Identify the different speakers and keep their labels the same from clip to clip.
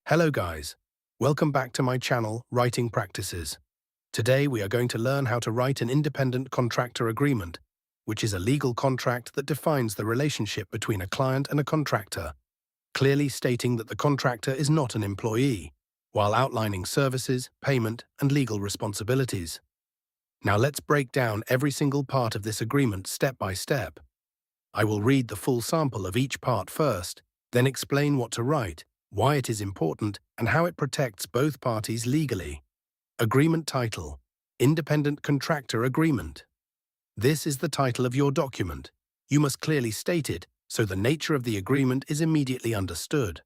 Speaker 1: Hello guys, welcome back to my channel, Writing Practices. Today we are going to learn how to write an independent contractor agreement, which is a legal contract that defines the relationship between a client and a contractor, clearly stating that the contractor is not an employee, while outlining services, payment, and legal responsibilities. Now let's break down every single part of this agreement step by step. I will read the full sample of each part first, then explain what to write, why it is important, and how it protects both parties legally. Agreement title: Independent Contractor Agreement. This is the title of your document. You must clearly state it, so the nature of the agreement is immediately understood.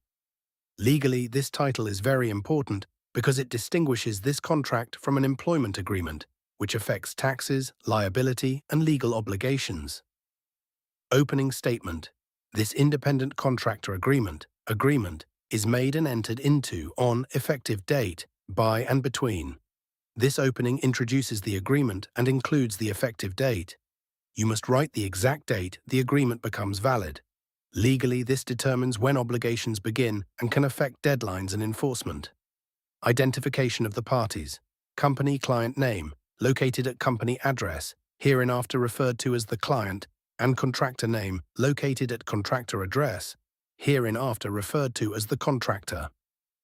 Speaker 1: Legally, this title is very important because it distinguishes this contract from an employment agreement, which affects taxes, liability, and legal obligations. Opening statement: This independent contractor agreement is made and entered into on effective date, by and between. This opening introduces the agreement and includes the effective date. You must write the exact date the agreement becomes valid. Legally, this determines when obligations begin and can affect deadlines and enforcement. Identification of the parties: company client name, located at company address, hereinafter referred to as the client, and contractor name, located at contractor address, hereinafter referred to as the contractor.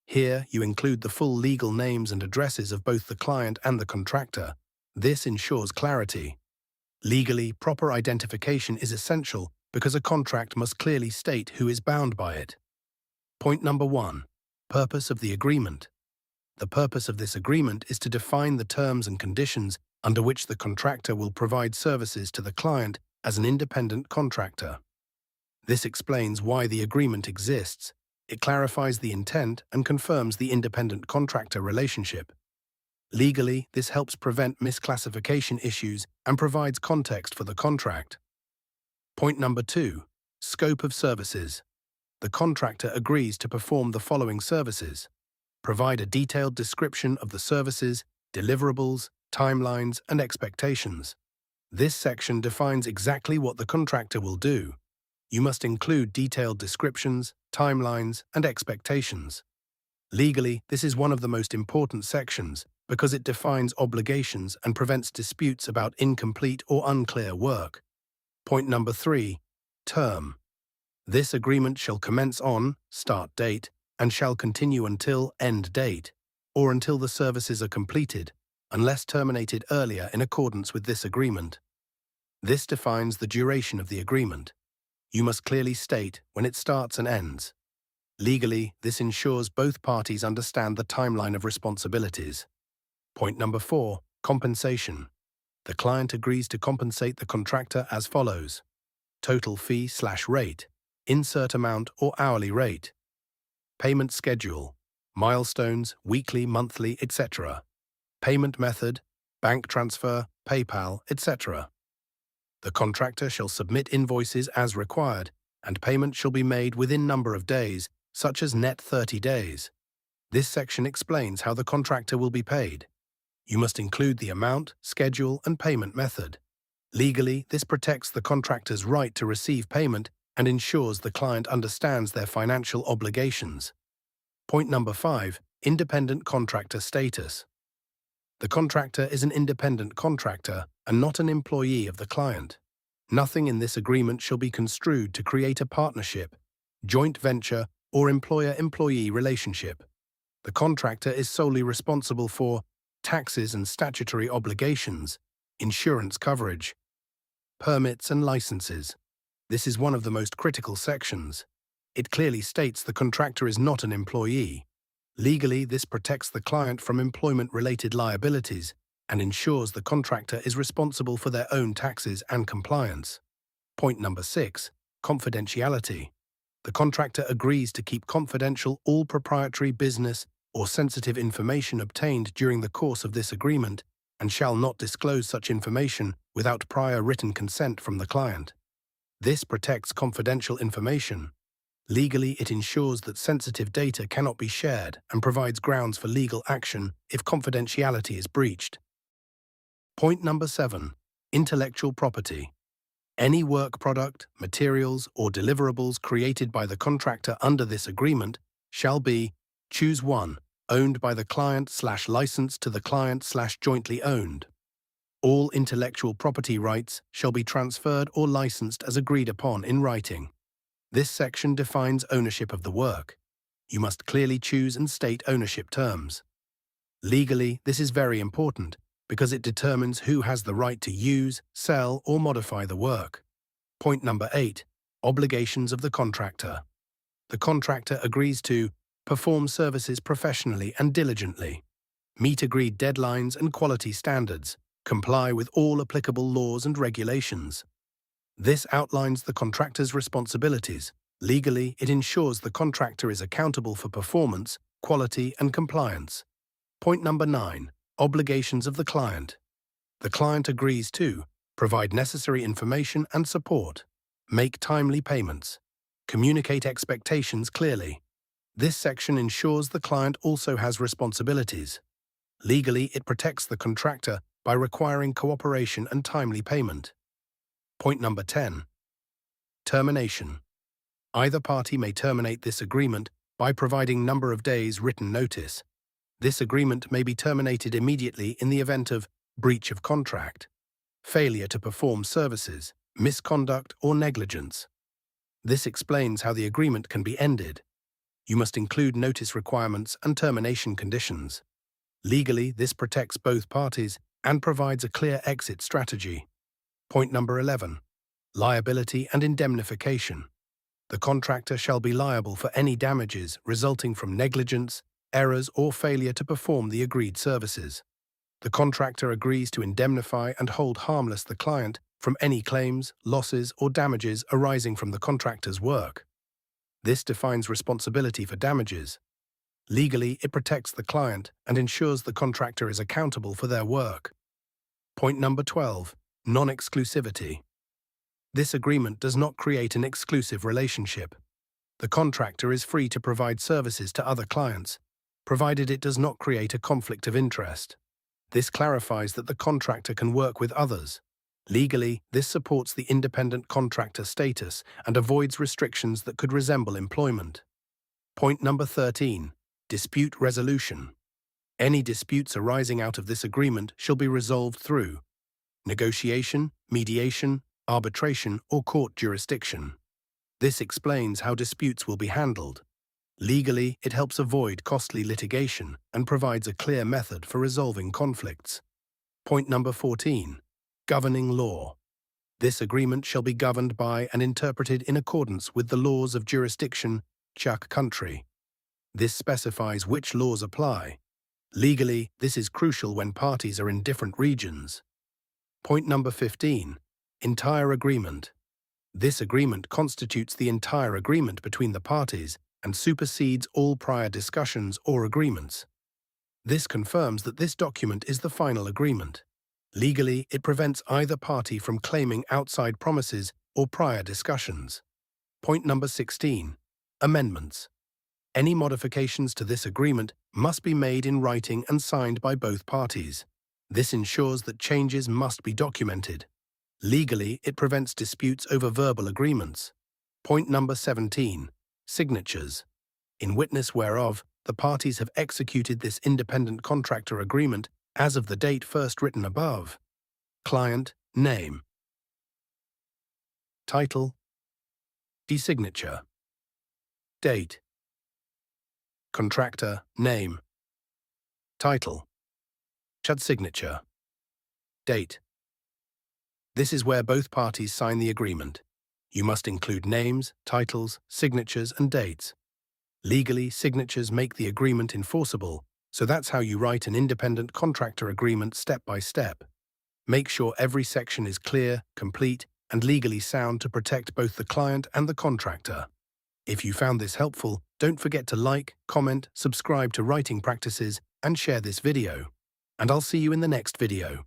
Speaker 1: Here, you include the full legal names and addresses of both the client and the contractor. This ensures clarity. Legally, proper identification is essential because a contract must clearly state who is bound by it. Point number 1. Purpose of the agreement. The purpose of this agreement is to define the terms and conditions under which the contractor will provide services to the client as an independent contractor. This explains why the agreement exists. It clarifies the intent and confirms the independent contractor relationship. Legally, this helps prevent misclassification issues and provides context for the contract. Point number 2. Scope of services. The contractor agrees to perform the following services. Provide a detailed description of the services, deliverables, timelines, and expectations. This section defines exactly what the contractor will do. You must include detailed descriptions, timelines, and expectations. Legally, this is one of the most important sections because it defines obligations and prevents disputes about incomplete or unclear work. Point number 3. Term. This agreement shall commence on start date and shall continue until end date, or until the services are completed, unless terminated earlier in accordance with this agreement. This defines the duration of the agreement. You must clearly state when it starts and ends. Legally, this ensures both parties understand the timeline of responsibilities. Point number 4. Compensation. The client agrees to compensate the contractor as follows: total fee/rate, insert amount or hourly rate, payment schedule, milestones, weekly, monthly, etc., payment method, bank transfer, PayPal, etc. The contractor shall submit invoices as required, and payment shall be made within number of days, such as net 30 days. This section explains how the contractor will be paid. You must include the amount, schedule, and payment method. Legally, this protects the contractor's right to receive payment and ensures the client understands their financial obligations. Point number 5. Independent contractor status. The contractor is an independent contractor and not an employee of the client. Nothing in this agreement shall be construed to create a partnership, joint venture, or employer-employee relationship. The contractor is solely responsible for taxes and statutory obligations, insurance coverage, permits and licenses. This is one of the most critical sections. It clearly states the contractor is not an employee. Legally, this protects the client from employment-related liabilities and ensures the contractor is responsible for their own taxes and compliance. Point number 6. Confidentiality. The contractor agrees to keep confidential all proprietary business or sensitive information obtained during the course of this agreement and shall not disclose such information without prior written consent from the client. This protects confidential information. Legally, it ensures that sensitive data cannot be shared and provides grounds for legal action if confidentiality is breached. Point number 7. Intellectual property. Any work product, materials, or deliverables created by the contractor under this agreement shall be Choose 1. Owned by the client/licensed to the client/jointly owned. All intellectual property rights shall be transferred or licensed as agreed upon in writing. This section defines ownership of the work. You must clearly choose and state ownership terms. Legally, this is very important because it determines who has the right to use, sell, or modify the work. Point number 8. Obligations of the contractor. The contractor agrees to perform services professionally and diligently, meet agreed deadlines and quality standards, comply with all applicable laws and regulations. This outlines the contractor's responsibilities. Legally, it ensures the contractor is accountable for performance, quality, and compliance. Point number 9. Obligations of the client. The client agrees to provide necessary information and support, make timely payments, communicate expectations clearly. This section ensures the client also has responsibilities. Legally, it protects the contractor by requiring cooperation and timely payment. Point number 10. Termination. Either party may terminate this agreement by providing number of days written notice. This agreement may be terminated immediately in the event of breach of contract, failure to perform services, misconduct, or negligence. This explains how the agreement can be ended. You must include notice requirements and termination conditions. Legally, this protects both parties and provides a clear exit strategy. Point number 11. Liability and indemnification. The contractor shall be liable for any damages resulting from negligence, errors, or failure to perform the agreed services. The contractor agrees to indemnify and hold harmless the client from any claims, losses, or damages arising from the contractor's work. This defines responsibility for damages. Legally, it protects the client and ensures the contractor is accountable for their work. Point number 12. Non-exclusivity. This agreement does not create an exclusive relationship. The contractor is free to provide services to other clients, provided it does not create a conflict of interest. This clarifies that the contractor can work with others. Legally, this supports the independent contractor status and avoids restrictions that could resemble employment. Point number 13. Dispute resolution. Any disputes arising out of this agreement shall be resolved through negotiation, mediation, arbitration, or court jurisdiction. This explains how disputes will be handled. Legally, it helps avoid costly litigation and provides a clear method for resolving conflicts. Point number 14. Governing law. This agreement shall be governed by and interpreted in accordance with the laws of jurisdiction, country. This specifies which laws apply. Legally, this is crucial when parties are in different regions. Point number 15. Entire agreement. This agreement constitutes the entire agreement between the parties and supersedes all prior discussions or agreements. This confirms that this document is the final agreement. Legally, it prevents either party from claiming outside promises or prior discussions. Point number 16. Amendments. Any modifications to this agreement must be made in writing and signed by both parties. This ensures that changes must be documented. Legally, it prevents disputes over verbal agreements. Point number 17. Signatures. In witness whereof, the parties have executed this independent contractor agreement as of the date first written above. Client, name. Title, signature. Date. Contractor, name. Title. Signature. Date. This is where both parties sign the agreement. You must include names, titles, signatures, and dates. Legally, signatures make the agreement enforceable, so that's how you write an independent contractor agreement step by step. Make sure every section is clear, complete, and legally sound to protect both the client and the contractor. If you found this helpful, don't forget to like, comment, subscribe to Writing Practices, and share this video. And I'll see you in the next video.